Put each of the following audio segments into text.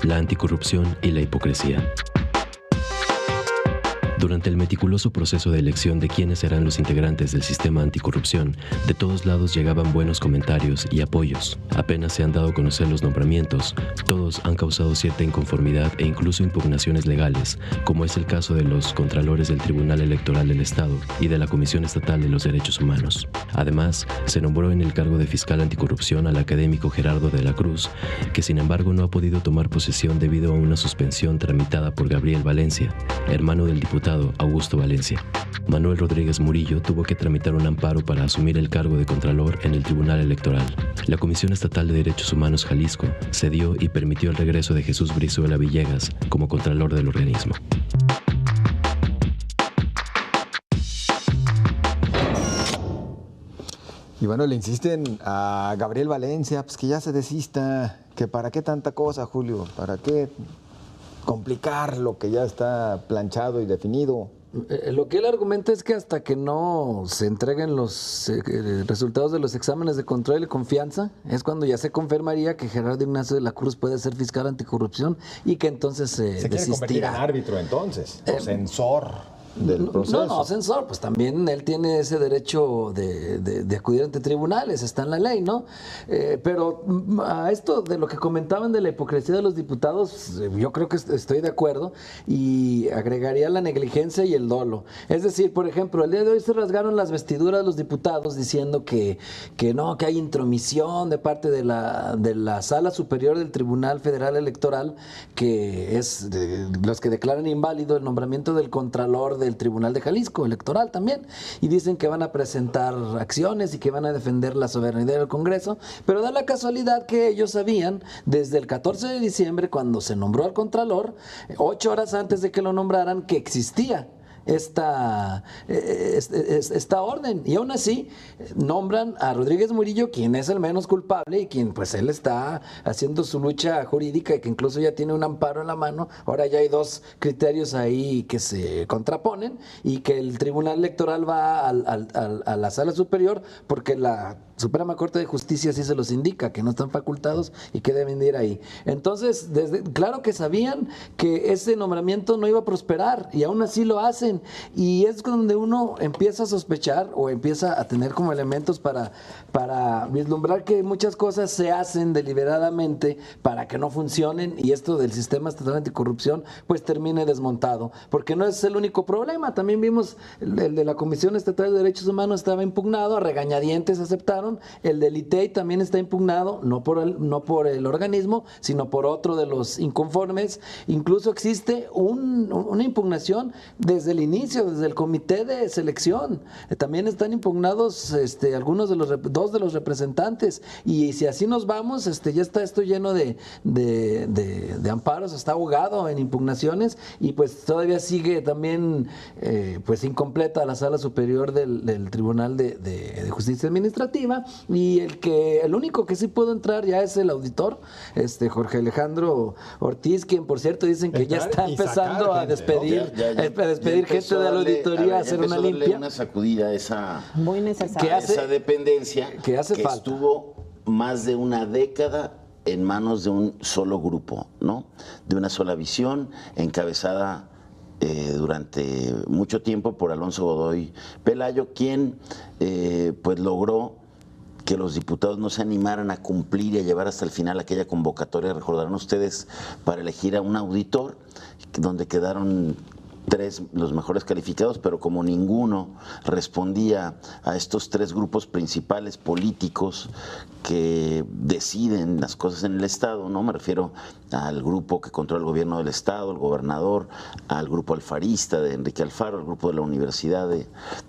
la anticorrupción y la hipocresía. Durante el meticuloso proceso de elección de quiénes serán los integrantes del sistema anticorrupción, de todos lados llegaban buenos comentarios y apoyos. Apenas se han dado a conocer los nombramientos, todos han causado cierta inconformidad e incluso impugnaciones legales, como es el caso de los contralores del Tribunal Electoral del Estado y de la Comisión Estatal de los Derechos Humanos. Además, se nombró en el cargo de fiscal anticorrupción al académico Gerardo de la Cruz, que sin embargo no ha podido tomar posesión debido a una suspensión tramitada por Gabriel Valencia, hermano del diputado Augusto Valencia. Manuel Rodríguez Murillo tuvo que tramitar un amparo para asumir el cargo de Contralor en el Tribunal Electoral. La Comisión Estatal de Derechos Humanos Jalisco cedió y permitió el regreso de Jesús Brizuela Villegas como Contralor del organismo. Y bueno, le insisten a Gabriel Valencia, pues que ya se desista, que para qué tanta cosa, Julio, para qué complicar lo que ya está planchado y definido. Lo que él argumenta es que hasta que no se entreguen los resultados de los exámenes de control y confianza, es cuando ya se confirmaría que Gerardo Ignacio de la Cruz puede ser fiscal anticorrupción y que entonces se quiere desistirá. convertir en árbitro entonces, o censor del proceso. No, censor, pues también él tiene ese derecho de acudir ante tribunales, está en la ley, ¿no? Pero a esto de lo que comentaban de la hipocresía de los diputados, yo creo que estoy de acuerdo y agregaría la negligencia y el dolo. Es decir, por ejemplo, el día de hoy se rasgaron las vestiduras los diputados diciendo que no, que hay intromisión de parte de la Sala Superior del Tribunal Federal Electoral, que es los que declaran inválido el nombramiento del Contralor del Tribunal de Jalisco Electoral también, y dicen que van a presentar acciones y que van a defender la soberanía del Congreso, pero da la casualidad que ellos sabían desde el 14 de diciembre, cuando se nombró al Contralor, 8 horas antes de que lo nombraran, que existía esta orden, y aún así nombran a Rodríguez Murillo, quien es el menos culpable y quien pues él está haciendo su lucha jurídica y que incluso ya tiene un amparo en la mano. Ahora ya hay dos criterios ahí que se contraponen y que el Tribunal Electoral va a la Sala Superior porque la Suprema Corte de Justicia sí se los indica, que no están facultados y que deben ir ahí. Entonces, claro que sabían que ese nombramiento no iba a prosperar y aún así lo hacen. Y es donde uno empieza a sospechar o empieza a tener como elementos para vislumbrar que muchas cosas se hacen deliberadamente para que no funcionen y esto del sistema estatal anticorrupción pues termine desmontado. Porque no es el único problema. También vimos el de la Comisión Estatal de Derechos Humanos estaba impugnado, a regañadientes aceptaron. El del ITEI también está impugnado, no por el organismo, sino por otro de los inconformes. Incluso existe una impugnación desde el inicio, desde el comité de selección. También están impugnados algunos dos de los representantes. Y si así nos vamos, ya está esto lleno de amparos, está ahogado en impugnaciones y pues todavía sigue también pues incompleta la Sala Superior del Tribunal de Justicia Administrativa. Y el único que sí pudo entrar ya es el auditor, Jorge Alejandro Ortiz, quien por cierto dicen que ya está empezando a despedir, gente de la auditoría, a hacer una limpia. Una sacudida esa, muy necesaria. Esa dependencia que estuvo más de una década en manos de un solo grupo, ¿no? De una sola visión, encabezada durante mucho tiempo por Alonso Godoy Pelayo, quien pues logró que los diputados no se animaran a cumplir y a llevar hasta el final aquella convocatoria, recordarán ustedes, para elegir a un auditor, donde quedaron 3 los mejores calificados, pero como ninguno respondía a estos 3 grupos principales políticos que deciden las cosas en el Estado, ¿no? Me refiero al grupo que controla el gobierno del Estado, el gobernador, al grupo alfarista de Enrique Alfaro, al grupo de la Universidad de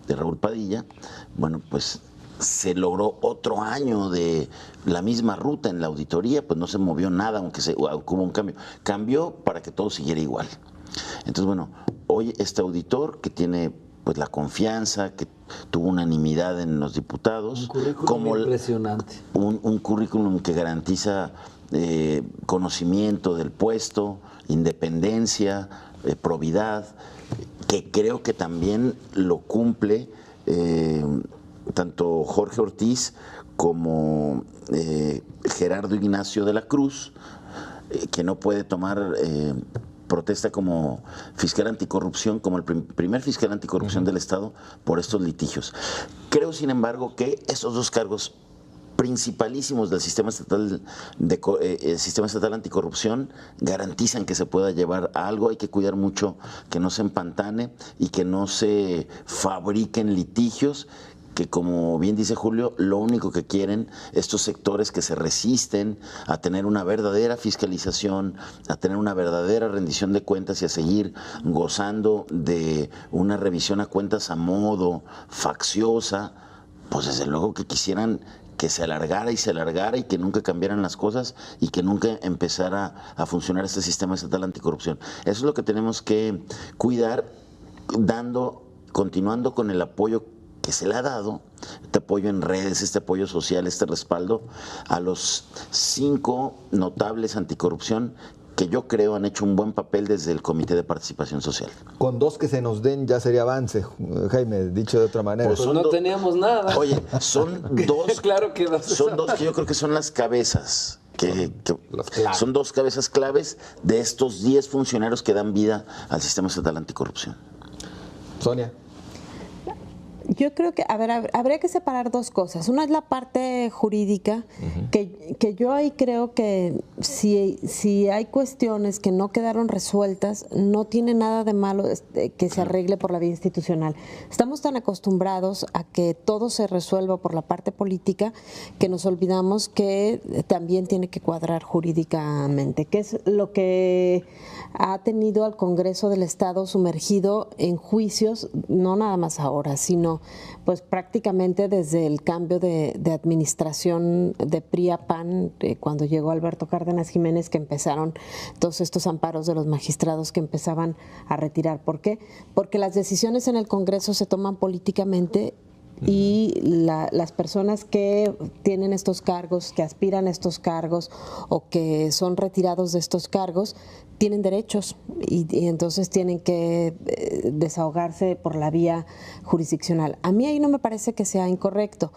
Raúl Padilla. Bueno, pues se logró otro año de la misma ruta en la auditoría, pues no se movió nada, aunque hubo un cambio. Cambió para que todo siguiera igual. Entonces, bueno, hoy este auditor que tiene pues la confianza, que tuvo unanimidad en los diputados, un currículum impresionante. Un currículum que garantiza conocimiento del puesto, independencia, probidad, que creo que también lo cumple tanto Jorge Ortiz como Gerardo Ignacio de la Cruz, que no puede tomar protesta como fiscal anticorrupción, como el primer fiscal anticorrupción del Estado por estos litigios. Creo, sin embargo, que estos dos cargos principalísimos del sistema estatal anticorrupción garantizan que se pueda llevar a algo. Hay que cuidar mucho que no se empantane y que no se fabriquen litigios que, como bien dice Julio, lo único que quieren estos sectores que se resisten a tener una verdadera fiscalización, a tener una verdadera rendición de cuentas y a seguir gozando de una revisión a cuentas a modo facciosa, pues desde luego que quisieran que se alargara y que nunca cambiaran las cosas y que nunca empezara a funcionar este sistema estatal anticorrupción. Eso es lo que tenemos que cuidar, continuando con el apoyo que se le ha dado, este apoyo en redes, este apoyo social, este respaldo a los 5 notables anticorrupción que yo creo han hecho un buen papel desde el Comité de Participación Social. Con 2 que se nos den ya sería avance, Jaime, dicho de otra manera. Pues no teníamos nada. Oye, son 2 claro que son 2 que yo creo que son las cabezas. Son 2 cabezas claves de estos 10 funcionarios que dan vida al sistema estatal anticorrupción. Sonia. Yo creo que, habría que separar 2 cosas. Una es la parte jurídica, que yo ahí creo que si hay cuestiones que no quedaron resueltas, no tiene nada de malo que se arregle por la vía institucional. Estamos tan acostumbrados a que todo se resuelva por la parte política que nos olvidamos que también tiene que cuadrar jurídicamente, que es lo que ha tenido al Congreso del Estado sumergido en juicios, no nada más ahora, sino pues prácticamente desde el cambio de administración de PRI a PAN, cuando llegó Alberto Cárdenas Jiménez, que empezaron todos estos amparos de los magistrados que empezaban a retirar. ¿Por qué? Porque las decisiones en el Congreso se toman políticamente y las personas que tienen estos cargos, que aspiran a estos cargos o que son retirados de estos cargos, tienen derechos y entonces tienen que desahogarse por la vía jurisdiccional. A mí ahí no me parece que sea incorrecto.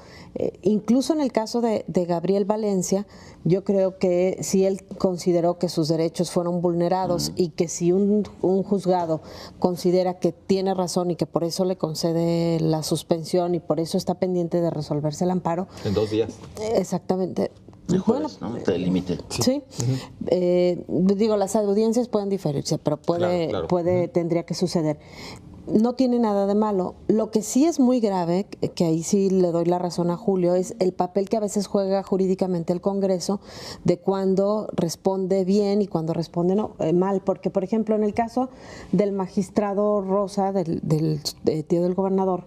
Incluso en el caso de Gabriel Valencia, yo creo que si él consideró que sus derechos fueron vulnerados y que si un juzgado considera que tiene razón y que por eso le concede la suspensión y por eso está pendiente de resolverse el amparo. En 2 días. Exactamente. El jueves, ¿no? Te límite. Sí. Digo, las audiencias pueden diferirse, pero tendría que suceder. No tiene nada de malo. Lo que sí es muy grave, que ahí sí le doy la razón a Julio, es el papel que a veces juega jurídicamente el Congreso de cuando responde bien y cuando responde mal. Porque, por ejemplo, en el caso del magistrado Rosa, del tío del gobernador,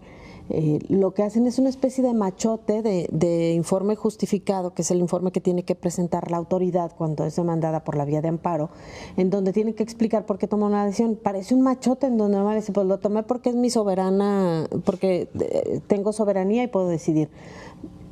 lo que hacen es una especie de machote de informe justificado, que es el informe que tiene que presentar la autoridad cuando es demandada por la vía de amparo, en donde tiene que explicar por qué tomó una decisión. Parece un machote en donde normal dice, pues lo tomé porque es mi soberana, porque tengo soberanía y puedo decidir.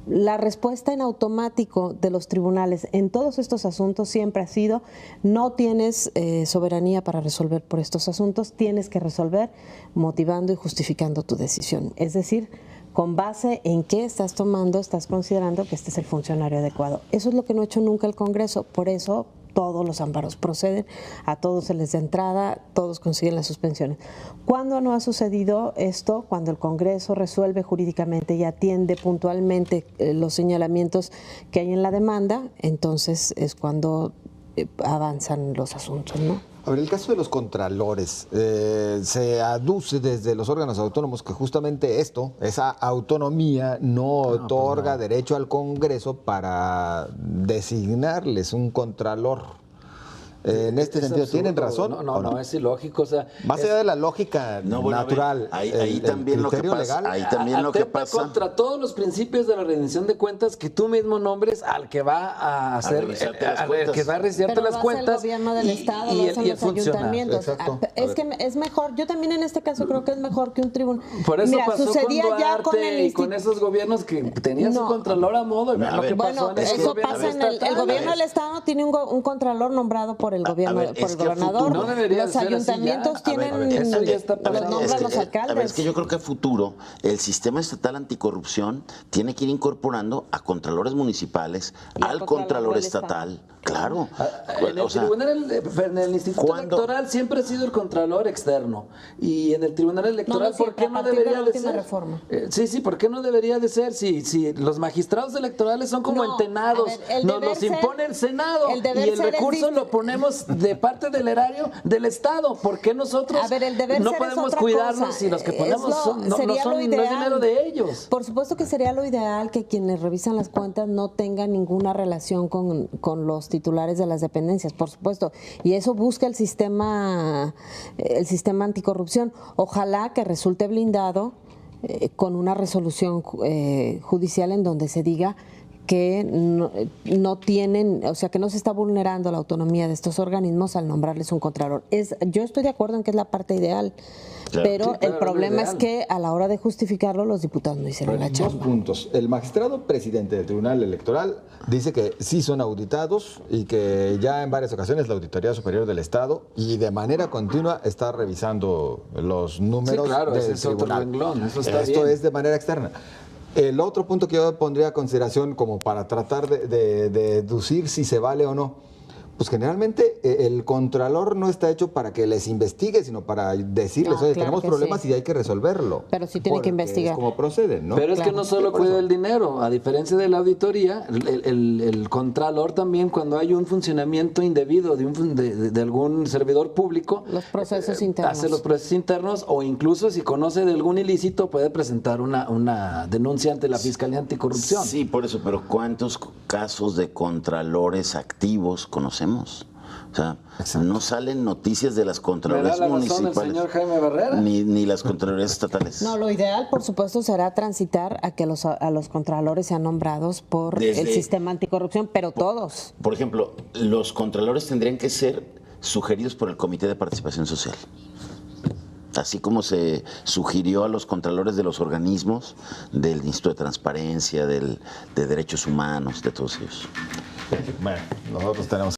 La respuesta en automático de los tribunales en todos estos asuntos siempre ha sido: no tienes soberanía para resolver por estos asuntos, tienes que resolver motivando y justificando tu decisión. Es decir, con base en qué estás considerando que este es el funcionario adecuado. Eso es lo que no ha hecho nunca el Congreso, por eso todos los amparos proceden, a todos se les da entrada, todos consiguen las suspensiones. ¿Cuándo no ha sucedido esto? Cuando el Congreso resuelve jurídicamente y atiende puntualmente los señalamientos que hay en la demanda, entonces es cuando avanzan los asuntos, ¿no? A ver, el caso de los contralores, se aduce desde los órganos autónomos que justamente esa autonomía no otorga derecho al Congreso para designarles un contralor. En este sentido, absurdo. ¿Tienen razón? No, es ilógico. O sea, más allá de la lógica natural, ahí también lo que pasa. Ahí también lo que pasa. Contra todos los principios de la rendición de cuentas que tú mismo nombres al que va a hacer, que va a revisarte las cuentas. El gobierno del Estado, y los ayuntamientos. Es que es mejor. Yo también en este caso creo que es mejor que un tribunal. Por eso pasó sucedía con Duarte, ya con el y con esos gobiernos que tenían su contralor a modo. Eso pasa en el gobierno del Estado, tiene un contralor nombrado por por el gobierno, ver, por es el que a gobernador. futuro- No debería Los ser así ayuntamientos ya. tienen, eso ya está los pasando. nombran los alcaldes. Es que yo creo que a futuro el sistema estatal anticorrupción tiene que ir incorporando a contralores municipales, Y al al Contralor contralor del estatal. Claro. En el tribunal, en el Instituto ¿cuándo? Electoral siempre ha sido el contralor externo. Y en el Tribunal Electoral, no, sí, ¿por qué a no partir de debería la de última ser? reforma. Sí, ¿por qué no debería de ser? Si los magistrados electorales son como No, entenados, a ver, el nos deber los ser- impone el Senado el y deber el ser es recurso distinto. lo ponemos de parte del erario del Estado. ¿Por qué nosotros A ver, el deber no ser es podemos otra cuidarnos cosa. si los que ponemos no sería son, lo no es ideal. dinero de ellos? Por supuesto que sería lo ideal que quienes revisan las cuentas no tengan ninguna relación con los titulares de las dependencias, por supuesto. Y eso busca el sistema anticorrupción. Ojalá que resulte blindado con una resolución judicial en donde se diga que no tienen, o sea, que no se está vulnerando la autonomía de estos organismos al nombrarles un contralor. Yo estoy de acuerdo en que es la parte ideal, Claro. pero Sí, el claro, problema es es que a la hora de justificarlo los diputados no hicieron la Dos chamba. puntos. El magistrado presidente del Tribunal Electoral dice que sí son auditados y que ya en varias ocasiones la Auditoría Superior del Estado y de manera continua está revisando los números Sí, claro, del ese es otro tribunal. renglón, eso está Esto bien. es de manera externa. El otro punto que yo pondría a consideración como para tratar de deducir si se vale o no, pues generalmente el contralor no está hecho para que les investigue, sino para decirles, Ah, oye, claro tenemos que problemas sí. y hay que resolverlo. Pero sí tiene que Porque investigar. Es como proceden, ¿no? Pero es que Claro. no solo por cuida eso. el dinero, a diferencia de la auditoría, el contralor también, cuando hay un funcionamiento indebido de algún servidor público, Los procesos internos. hace los procesos internos, o incluso si conoce de algún ilícito puede presentar una denuncia ante la Fiscalía Anticorrupción. Sí, por eso, pero ¿cuántos casos de contralores activos conocemos? O sea, no salen noticias de las ¿Me contralorías da la razón el municipales. señor Jaime Barrera? Ni las contralorías estatales. No, lo ideal, por supuesto, será transitar a que a los contralores sean nombrados por el Desde- sistema anticorrupción, pero todos. Por ejemplo, los contralores tendrían que ser sugeridos por el Comité de Participación Social. Así como se sugirió a los contralores de los organismos del Instituto de Transparencia, de Derechos Humanos, de todos ellos. Bueno, nosotros tenemos